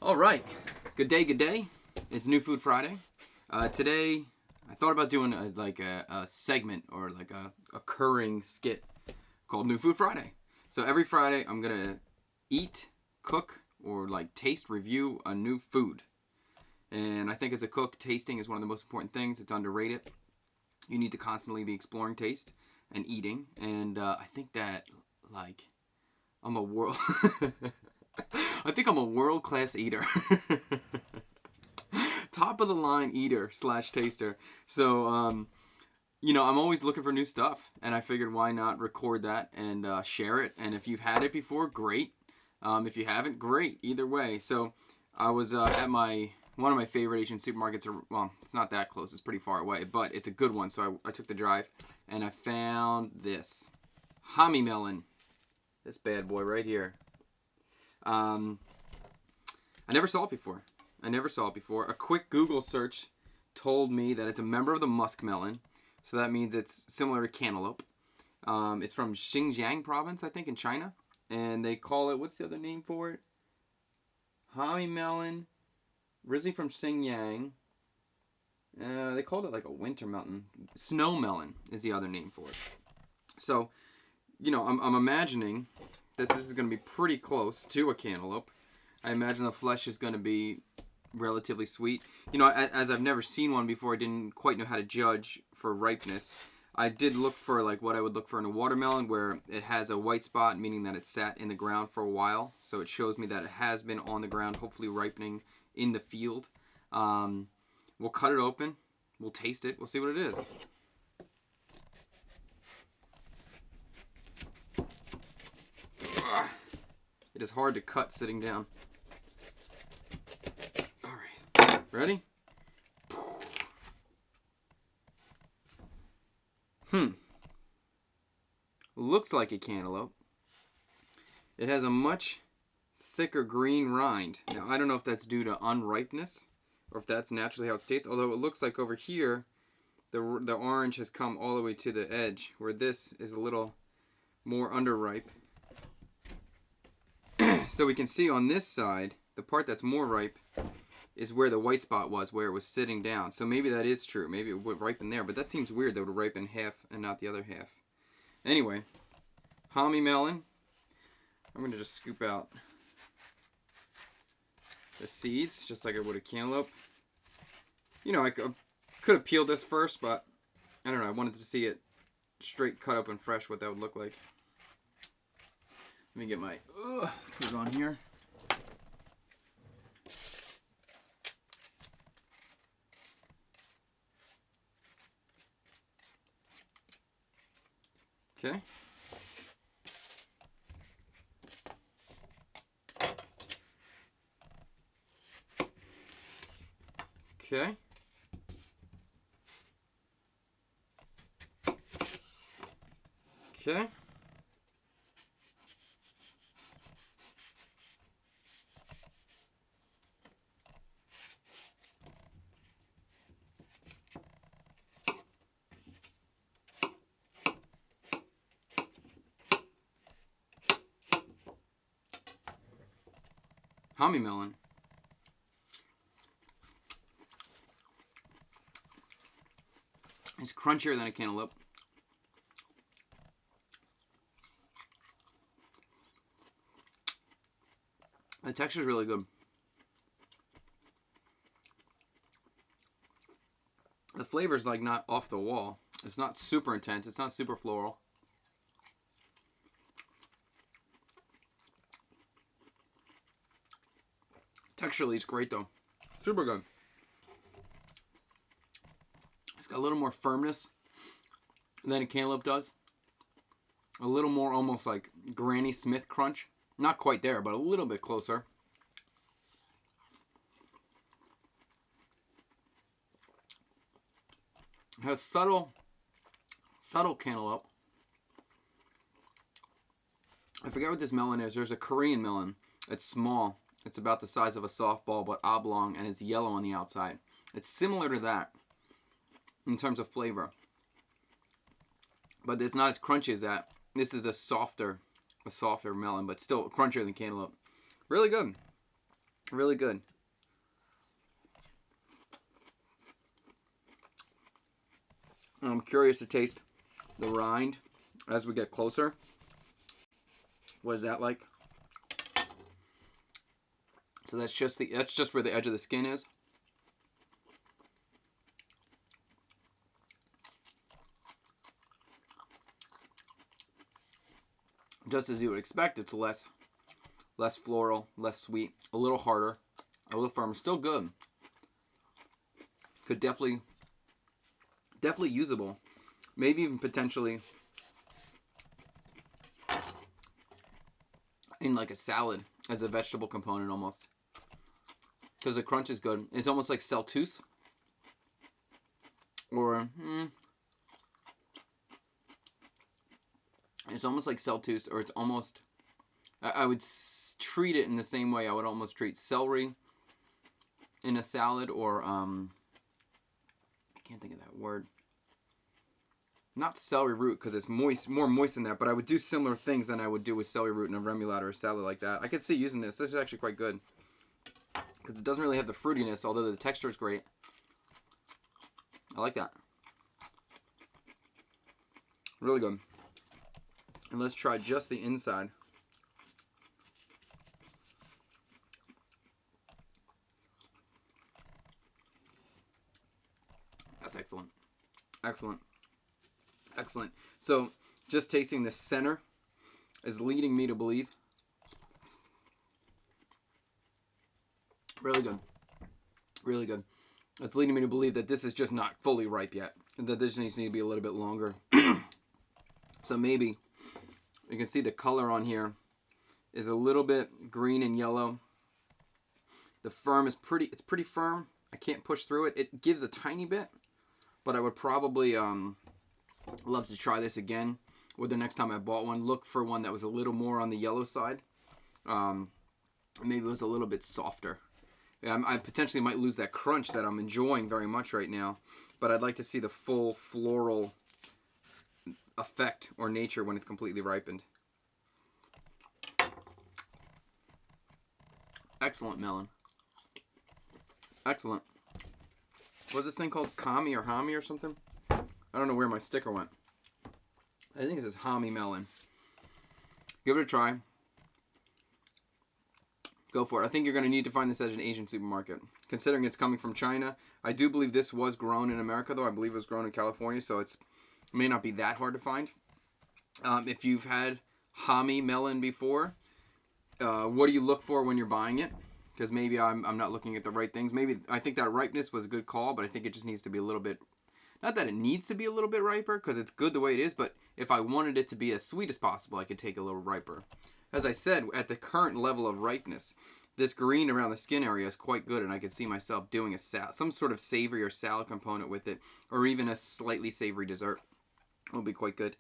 All right, good day, good day. It's New Food Friday. Today, I thought about doing a segment or like a occurring skit called New Food Friday. So every Friday, I'm gonna eat, cook, or like taste, review a new food. And I think as a cook, tasting is one of the most important things. It's underrated. You need to constantly be exploring taste and eating. And I think that like I'm a world. I think I'm a world-class eater. Top of the line eater / taster. So, I'm always looking for new stuff. And I figured why not record that and share it. And if you've had it before, great. If you haven't, great. Either way. So I was at one of my favorite Asian supermarkets. Well, it's not that close. It's pretty far away. But it's a good one. So I took the drive. And I found this. Hami Melon. This bad boy right here. I never saw it before. A quick Google search told me that it's a member of the musk melon. So that means it's similar to cantaloupe. It's from Xinjiang province, I think, in China. And they call it, what's the other name for it? Hami melon. Originally from Xinjiang. They called it like a winter melon. Snow melon is the other name for it. So, I'm imagining that this is going to be pretty close to a cantaloupe. I imagine the flesh is going to be relatively sweet. As I've never seen one before, I didn't quite know how to judge for ripeness. I did look for like what I would look for in a watermelon, where it has a white spot, meaning that it sat in the ground for a while. So it shows me that it has been on the ground, hopefully ripening in the field. We'll cut it open. We'll taste it. We'll see what it is. It is hard to cut sitting down. All right, ready? Looks like a cantaloupe. It has a much thicker green rind. Now, I don't know if that's due to unripeness or if that's naturally how it states, although it looks like over here, the orange has come all the way to the edge, where this is a little more underripe. So we can see on this side, the part that's more ripe is where the white spot was, where it was sitting down. So maybe that is true. Maybe it would ripen there, but that seems weird that it would ripen half and not the other half. Anyway, Hami melon. I'm going to just scoop out the seeds, just like I would a cantaloupe. I could have peeled this first, but I don't know. I wanted to see it straight cut up and fresh, what that would look like. Let me get my, let's put it on here. Okay. Okay. Okay. Hami melon. It's crunchier than a cantaloupe. The texture is really good. The flavor is like not off the wall. It's not super intense. It's not super floral. Texturally, it's great though. Super good. It's got a little more firmness than a cantaloupe does. A little more almost like Granny Smith crunch. Not quite there, but a little bit closer. It has subtle cantaloupe. I forget what this melon is. There's a Korean melon. It's small. It's about the size of a softball, but oblong, and it's yellow on the outside. It's similar to that in terms of flavor. But it's not as crunchy as that. This is a softer melon, but still crunchier than cantaloupe. Really good. Really good. I'm curious to taste the rind as we get closer. What is that like? So that's just where the edge of the skin is. Just as you would expect, it's less floral, less sweet, a little harder, a little firmer. Still good. Could definitely usable. Maybe even potentially in like a salad as a vegetable component almost. Because the crunch is good. It's almost like celtuce. Or, it's almost like celtuce, or it's almost, I would treat it in the same way I would almost treat celery in a salad, or, I can't think of that word. Not celery root, because it's more moist than that, but I would do similar things than I would do with celery root in a remoulade or a salad like that. I could see using this. This is actually quite good. Because it doesn't really have the fruitiness, although the texture is great. I like that. Really good. And let's try just the inside. That's excellent. Excellent. Excellent. So, just tasting the center is leading me to believe. Really good. Really good. It's leading me to believe that this is just not fully ripe yet. And that this needs to be a little bit longer. So maybe you can see the color on here is a little bit green and yellow. The firm is it's pretty firm. I can't push through it. It gives a tiny bit, but I would probably love to try this again. Or the next time I bought one, look for one that was a little more on the yellow side. Maybe it was a little bit softer. I potentially might lose that crunch that I'm enjoying very much right now, but I'd like to see the full floral effect or nature when it's completely ripened. Excellent melon. Excellent. What's this thing called? Kami or Hami or something? I don't know where my sticker went. I think it says Hami Melon. Give it a try. Go for it. I think you're going to need to find this at an Asian supermarket. Considering it's coming from China, I do believe this was grown in America, though. I believe it was grown in California, so it may not be that hard to find. If you've had Hami Melon before, what do you look for when you're buying it? Because maybe I'm not looking at the right things. Maybe I think that ripeness was a good call, but I think it just needs to be a little bit... Not that it needs to be a little bit riper, because it's good the way it is, but if I wanted it to be as sweet as possible, I could take a little riper. As I said, at the current level of ripeness, this green around the skin area is quite good, and I could see myself doing some sort of savory or salad component with it, or even a slightly savory dessert. It will be quite good.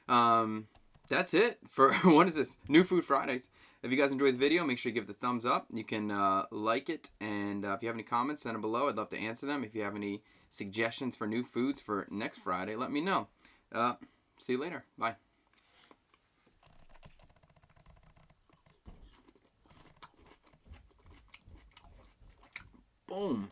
That's it for, what is this? New Food Fridays. If you guys enjoyed the video, make sure you give it a thumbs up. You can like it, and if you have any comments, send them below. I'd love to answer them. If you have any suggestions for new foods for next Friday, let me know. See you later. Bye. Boom.